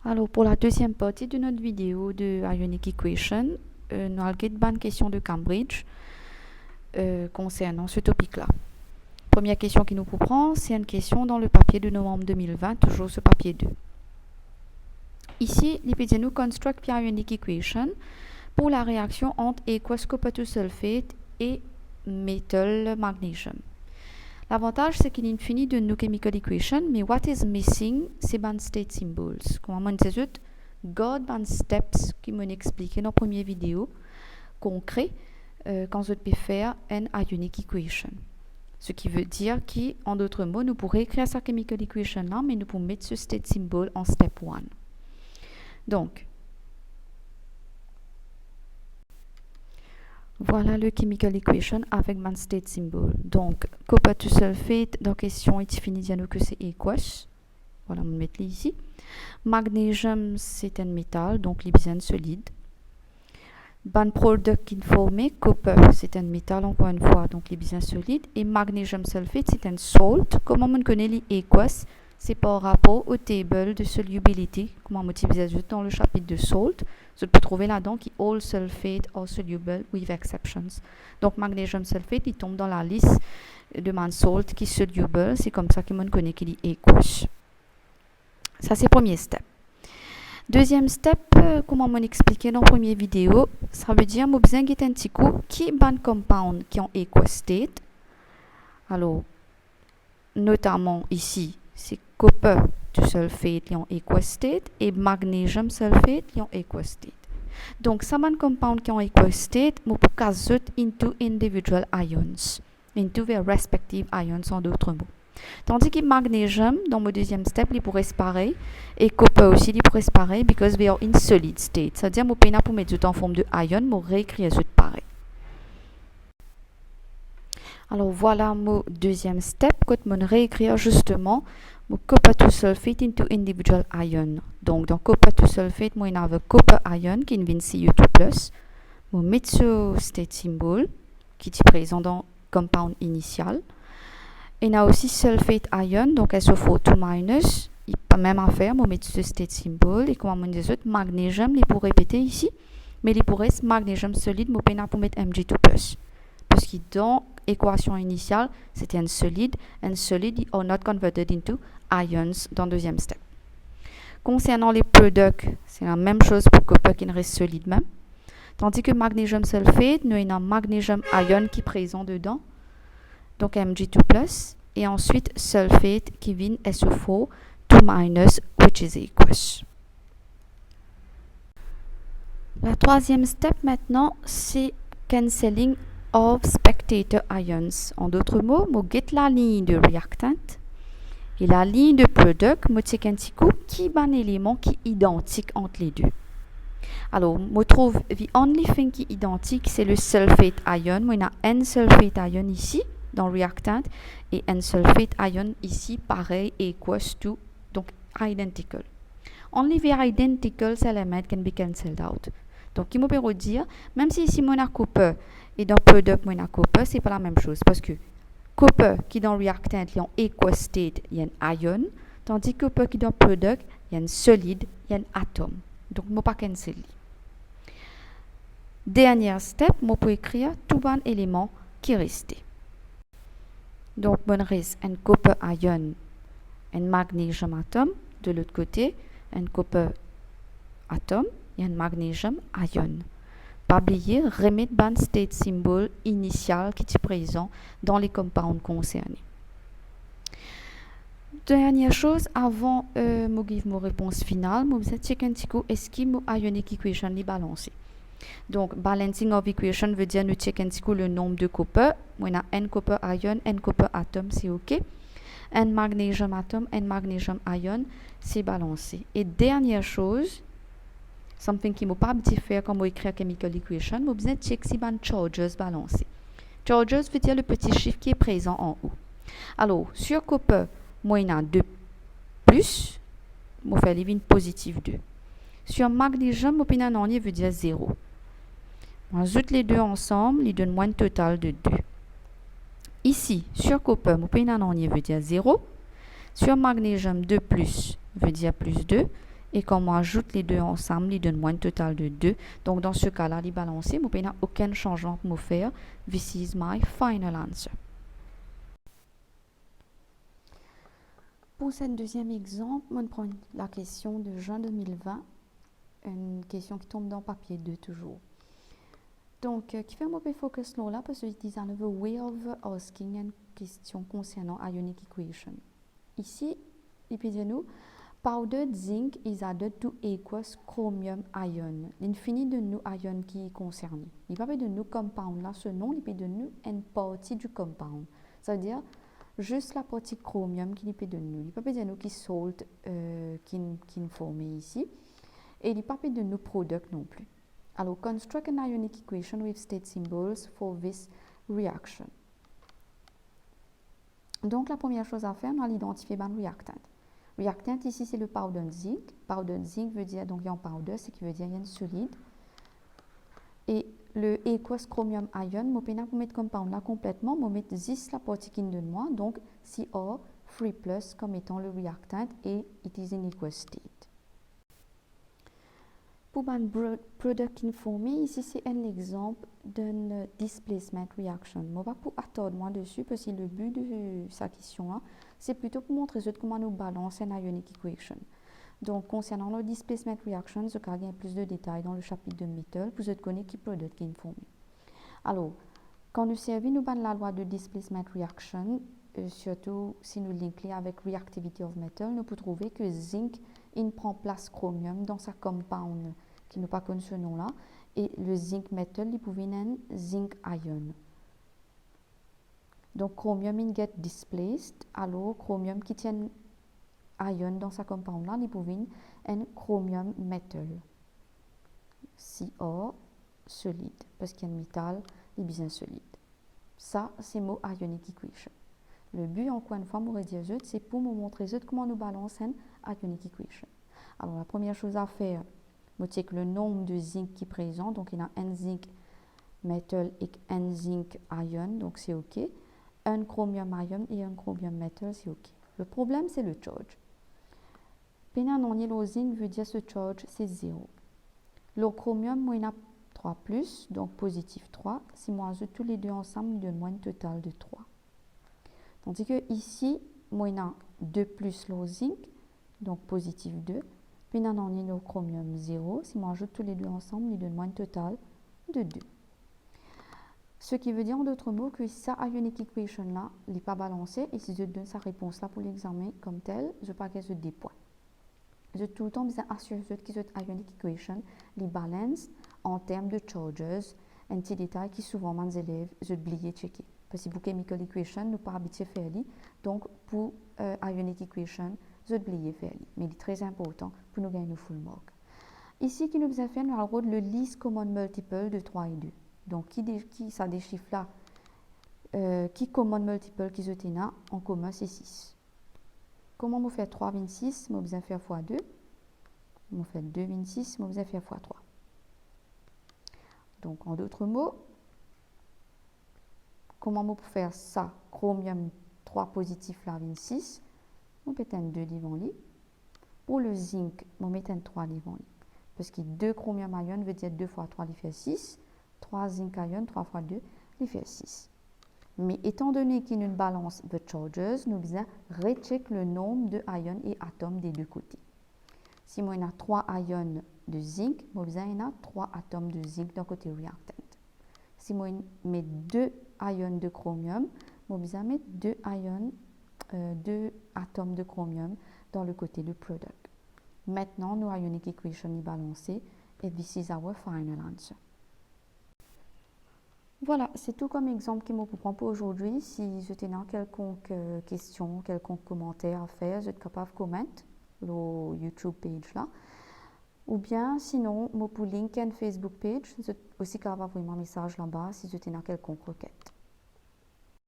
Alors, pour la deuxième partie de notre vidéo de Ionic Equation, nous allons une question de Cambridge concernant ce topic-là. Première question qui nous prend, c'est une question dans le papier de novembre 2020, toujours ce papier 2. Ici, il nous construct une Ionic Equation pour la réaction entre aqueous copper sulfate et metal magnesium. L'avantage, c'est qu'il est infini de nos chemical equation, mais what is missing, c'est ban state symbols. Comme on dit, God ban steps qui m'ont expliqué dans la première vidéo concret quand je peux faire une ionic equation. Ce qui veut dire qu'en d'autres mots, nous pourrions écrire sa chemical equation là, mais nous pouvons mettre ce state symbol en step 1. Donc, voilà le chemical equation avec mon state symbol. Donc, copper to sulfate, dans question, il finit dire que c'est aqueous. Voilà, on va mettre ici. Magnesium, c'est un métal, donc il est solide. Ban product informé, copper, c'est un métal, encore une fois, donc il est solide. Et magnesium sulfate, c'est un salt. Comment on connaît les aqueous? C'est par rapport au table de solubility, comme on motive dans le chapitre de salt. Je peux trouver là-dedans qui all sulfate are soluble with exceptions. Donc magnesium sulfate, il tombe dans la liste de man salt qui est soluble. C'est comme ça qu'on connaît qu'il est aqueous. Ça, c'est le premier step. Deuxième step, comme on expliqué dans la première vidéo, ça veut dire que besoin un petit coup qui est un compound qui est en aqueous state. Alors, notamment ici, c'est copper to sulfate qui est en aqueous state et magnesium sulfate qui est en aqueous state. Donc, ça un compound qui est en aqueous state, on peut caser into individual ions, into their respective ions en d'autres mots. Tandis que magnesium, dans mon deuxième step, il pourrait se pareil, et copper aussi, il pourrait se pareil, because they are in solid state. C'est-à-dire, mon peine pour mettre tout en forme de ion, mon réécrire tout pareil. Alors, voilà mon deuxième step, quand mon réécrire justement, mon copper to sulfate into individual ion. Donc, dans copper to sulfate, moi, il y a un copper ion qui est une Cu2+. Mon mettre ce state symbol, qui est présent dans le compound initial. Et il y a aussi sulfate ion, donc SO4 2-, il pas même affaire, on met ce state symbol, et comme on dit, magnesium, il pour répéter ici, mais il pourrait être magnesium solide, on peut mettre Mg2+. Parce que dans l'équation initiale, c'était un solide are not converted into ions dans le deuxième step. Concernant les products, c'est la même chose pour copper qui reste solide même. Tandis que magnesium sulfate, nous avons un magnesium ion qui est présent dedans. Donc Mg2+, et ensuite sulfate qui vient SO4 2-, which is aqueous. La troisième step maintenant, c'est cancelling of spectator ions. En d'autres mots, je get la ligne de reactant et la ligne de product, je check un petit coup qui est un élément qui est identique entre les deux. Alors, je trouve the only thing qui est identique, c'est le sulfate ion. Moi, il y a un sulfate ion ici dans le reactant et un sulfate ion ici pareil equals to, donc identical. Only the identical element can be cancelled out. Donc il me peut dire même si ici mon copper et dans product mon copper, c'est pas la même chose parce que copper qui dans le reactant il y a un aqueous state, il y a un ion, tandis que copper qui dans product, il y a un solide, il y a un atome. Donc je ne peux pas canceller. Dernier step, je peux écrire tout un élément qui reste. Donc, il reste un copper ion, un magnesium atome, de l'autre côté, un copper atome et un magnesium ion. Pas oublier, remettre le state symbol initial qui est présent dans les compounds concernés. Dernière chose, avant de donner ma réponse finale, je vais checker un petit coup, est-ce que mon ionic equation est balancé? Donc, balancing of equation veut dire nous check un petit coup le nombre de copper. On a un copper ion, un copper atome, c'est OK. Un magnesium atome, un magnesium ion, c'est balancé. Et dernière chose, something qui m'a pas habitué faire quand on écrit chemical equation, je besoin de check si ban charges balancé. Charges veut dire le petit chiffre qui est présent en haut. Alors, sur copper, moi il y a 2+, je fais une positive 2. Sur magnesium, mon veut dire 0. On ajoute les deux ensemble, ils donnent moins un total de 2. Ici, sur copper, mon veut dire 0. Sur magnesium, 2+ veut dire plus 2. Et quand on ajoute les deux ensemble, il donne moins un total de 2. Donc dans ce cas-là, il est balancé, je n'ai aucun changement pour me faire. This is my final answer. Pour ce deuxième exemple, on prend la question de juin 2020, une question qui tombe dans papier 2 toujours. Donc, qui fait un peu focus là parce qu'il dit un way of asking une question concernant ionic equation. Ici, il peut dire nous, powdered zinc is added to aqueous chromium ion. L'infini de nous ion qui est concerné. Il ne peut pas de nous compound là, ce nom, il peut de nous une partie du compound. Ça veut dire juste la partie chromium qui peut de nous. Il ne peut pas dire nous qui salt qui est formé ici. Et il ne peut pas de nous product non plus. Alors, construct an ionic equation with state symbols for this reaction. Donc, la première chose à faire, on va l'identifier le reactant. Reactant, ici, c'est le powdered zinc. Powdered zinc veut dire, donc, il y a un powder, ce qui veut dire qu'il y a une solide. Et le aqueous chromium ion, je vais mettre compound là complètement, je vais mettre 10 la partie qui de moi, donc CR3+ comme étant le reactant et it is in aqueous state. Pour un product informé, ici c'est un exemple d'une displacement reaction. Je ne vais pas attendre moi dessus parce que le but de sa question, c'est plutôt pour montrer comment nous balancer une ionic equation. Donc, concernant le displacement reaction, je vais gagner plus de détails dans le chapitre de metal pour vous connaître qui product qui est informé. Alors, quand nous servons nous la loi de displacement reaction, surtout si nous linkons avec reactivity of metal, nous pouvons trouver que zinc il prend place chromium dans sa compound qui nous pas connu ce nom là et le zinc metal il pouvait être zinc ion. Donc chromium il get displaced, alors chromium qui tient ion dans sa compound là il pouvait être un chromium metal. Cr solide parce qu'il y a un métal il est bien solide. Ça c'est le mot ionic equation. Le but, encore une fois, c'est pour vous montrer comment nous balançons une ionic equation. Alors, la première chose à faire, c'est que le nombre de zinc qui est présent, donc il y a un zinc metal et un zinc ion, donc c'est OK. Un chromium ion et un chromium metal, c'est OK. Le problème, c'est le charge. Pénan le zinc veut dire ce charge, c'est 0. Le chromium, moi, il y a 3+, donc positif 3. Si moi, ajoute tous les deux ensemble, il donne moins un total de 3. Tandis que ici, moi, il y a 2 plus le zinc, donc positif 2. Puis, il y a le chromium 0. Si moi, ajoute tous les deux ensemble, il donne moins un total de 2. Ce qui veut dire, en d'autres mots, que sa ionic equation là, il n'est pas balancé. Et si je donne sa réponse là pour l'examen comme tel, je pas que je des points. Je tout le temps besoin assurer que cette ionic equation, les balance en termes de charges, un petit détail qui souvent mes élèves, je oublié de checker. Parce que pour chemical equation, nous pas habitués à faire. Donc, pour ionic equation, je oublié de faire. Mais il est très important pour nous gagner le full mark. Ici, qui nous a fait, nous avons le least common multiple de 3 et 2. Donc, qui ça des chiffres là, qui common multiple qui est là, en commun, c'est 6. Comment on fait 3, 26, on besoin faire x 2. On fait 2, 26, on besoin faire x 3. Donc, en d'autres mots, comment on peut faire ça? Chromium 3 positif là, 26. On peut mettre 2 devant lui. Pour le zinc, on met 3 devant lui. Parce que 2 chromium ion veut dire 2 fois 3, il fait 6. 3 zinc ion, 3 fois 2, il fait 6. Mais étant donné qu'il y a une balance de charges, nous devons recheck le nombre de ions et atomes des deux côtés. Si moi, il y a 3 ions de zinc, moi, il y a 3 atomes de zinc dans le côté reactant. Si moi, je mets 2 ions de chromium, moi, je vais mettre 2 atomes de chromium dans le côté du product. Maintenant, nos ionic equation est balancée et this is our final answer. Voilà, c'est tout comme exemple qui me prend pour aujourd'hui. Si je tenais quelconque question, quelconque commentaire à faire, je suis capable de commenter le YouTube page là. Ou bien, sinon, je peux link une Facebook page, je suis aussi capable d'envoyer un message là-bas si je tenais quelconque requête.